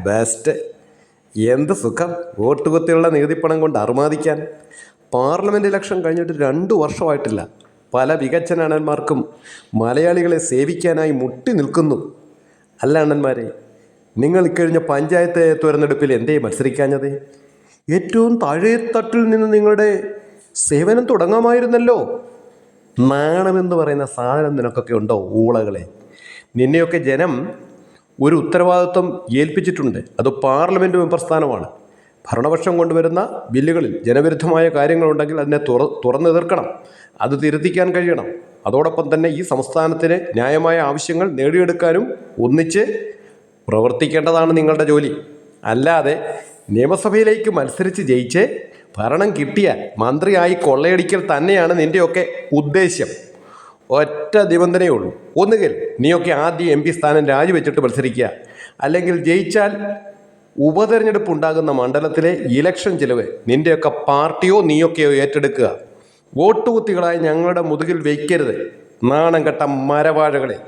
Best. എന്ത് സുഖം vote കുത്തിയുള്ള നികുതിപ്പണം കൊണ്ട് അറുമാദിക്കാൻ. പാർലമെൻറ്റ് ഇലക്ഷൻ കഴിഞ്ഞിട്ട് 2 വർഷമായിട്ടില്ല. പല വികച്ചന മലയാളികളെ സേവിക്കാനായി മുട്ടി നിൽക്കുന്നു. അല്ല അണ്ണന്മാരെ, നിങ്ങൾ ഇക്കഴിഞ്ഞ പഞ്ചായത്ത് തെരഞ്ഞെടുപ്പിൽ എന്തേ മത്സരിക്കാഞ്ഞത്? ഏറ്റവും താഴെത്തട്ടിൽ നിന്ന് നിങ്ങളുടെ സേവനം തുടങ്ങാമായിരുന്നല്ലോ. നാണമെന്ന് പറയുന്ന സാധനം നിനക്കൊക്കെ ഉണ്ടോ ഊളകളെ? നിന്നെയൊക്കെ ജനം ഒരു ഉത്തരവാദിത്വം ഏൽപ്പിച്ചിട്ടുണ്ട്. അത് പാർലമെൻറ്റ് മെമ്പർ സ്ഥാനമാണ്. ഭരണപക്ഷം കൊണ്ടുവരുന്ന ബില്ലുകളിൽ ജനവിരുദ്ധമായ കാര്യങ്ങളുണ്ടെങ്കിൽ അതിനെ തുറന്നെതിർക്കണം, അത് തിരുത്തിക്കാൻ കഴിയണം. അതോടൊപ്പം തന്നെ ഈ സംസ്ഥാനത്തിന് ന്യായമായ ആവശ്യങ്ങൾ നേടിയെടുക്കാനും ഒന്നിച്ച് പ്രവർത്തിക്കേണ്ടതാണ് നിങ്ങളുടെ ജോലി. അല്ലാതെ നിയമസഭയിലേക്ക് മത്സരിച്ച് ജയിച്ച് ഭരണം കിട്ടിയാൽ മന്ത്രിയായി കൊള്ളയടിക്കൽ തന്നെയാണ് നിൻ്റെയൊക്കെ ഉദ്ദേശ്യം. ഒറ്റ നിബന്ധനയേ ഉള്ളൂ. ഒന്നുകിൽ നീയൊക്കെ ആദ്യം MP സ്ഥാനം രാജിവെച്ചിട്ട് മത്സരിക്കുക, അല്ലെങ്കിൽ ജയിച്ചാൽ ഉപതെരഞ്ഞെടുപ്പ് ഉണ്ടാകുന്ന മണ്ഡലത്തിലെ ഇലക്ഷൻ ചിലവ് നിൻ്റെയൊക്കെ പാർട്ടിയോ നീയൊക്കെയോ ഏറ്റെടുക്കുക. വോട്ടുകുത്തികളായി ഞങ്ങളുടെ മുതുകിൽ വയ്ക്കരുത്, നാണം കെട്ട മരവാഴകളെ.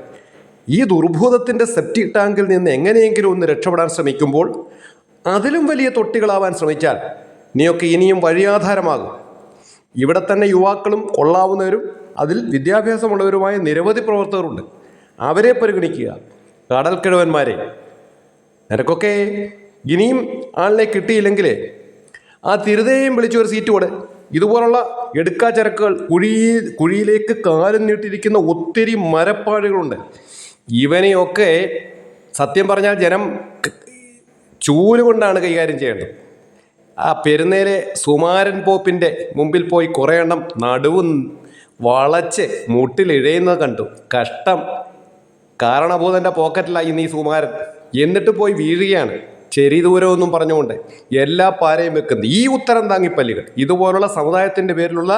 ഈ ദുർഭൂതത്തിൻ്റെ സെപ്റ്റിക് ടാങ്കിൽ നിന്ന് എങ്ങനെയെങ്കിലും ഒന്ന് രക്ഷപ്പെടാൻ ശ്രമിക്കുമ്പോൾ അതിലും വലിയ തൊട്ടികളാവാൻ ശ്രമിച്ചാൽ നീയൊക്കെ ഇനിയും വഴിയാധാരമാകും. ഇവിടെ തന്നെ യുവാക്കളും കൊള്ളാവുന്നവരും അതിൽ വിദ്യാഭ്യാസമുള്ളവരുമായ നിരവധി പ്രവർത്തകരുണ്ട്. അവരെ പരിഗണിക്കുക. കടൽക്കിഴവന്മാരെ, നിനക്കൊക്കെ ഇനിയും ആളിനെ കിട്ടിയില്ലെങ്കിൽ ആ തിരുതയെയും വിളിച്ചൊരു സീറ്റ് കൊടു. ഇതുപോലുള്ള എടുക്കാച്ചരക്കുകൾ കുഴിയിലേക്ക് കാലും നീട്ടിയിരിക്കുന്ന ഒത്തിരി മരപ്പാടുകളുണ്ട്. ഇവനെയൊക്കെ സത്യം പറഞ്ഞാൽ ജനം ചൂലുകൊണ്ടാണ് കൈകാര്യം ചെയ്യേണ്ടത്. ആ പെരുന്നേലെ സുമാരൻ പോപ്പിൻ്റെ മുമ്പിൽ പോയി കുറേ എണ്ണം നടുവും വളച്ച് മുട്ടിലിഴയുന്നത് കണ്ടു. കഷ്ടം. കാരണഭൂതൻ്റെ പോക്കറ്റിലായി നീ സുമാരൻ. എന്നിട്ട് പോയി വീഴുകയാണ് ചെറിയ ദൂരമൊന്നും പറഞ്ഞുകൊണ്ട്. എല്ലാ പാരയും വെക്കുന്നത് ഈ ഉത്തരം താങ്ങിപ്പല്ലുകൾ. ഇതുപോലുള്ള സമുദായത്തിൻ്റെ പേരിലുള്ള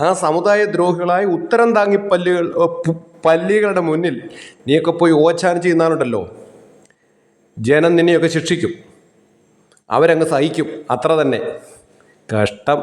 ആ സമുദായ ദ്രോഹികളായ ഉത്തരം പല്ലികളുടെ മുന്നിൽ നീയൊക്കെ പോയി ഓച്ചാനം ചെയ്യുന്നാലുണ്ടല്ലോ, ജനം നിന്നെയൊക്കെ ശിക്ഷിക്കും. അവരങ്ങ് സഹിക്കും, അത്ര തന്നെ. കഷ്ടം.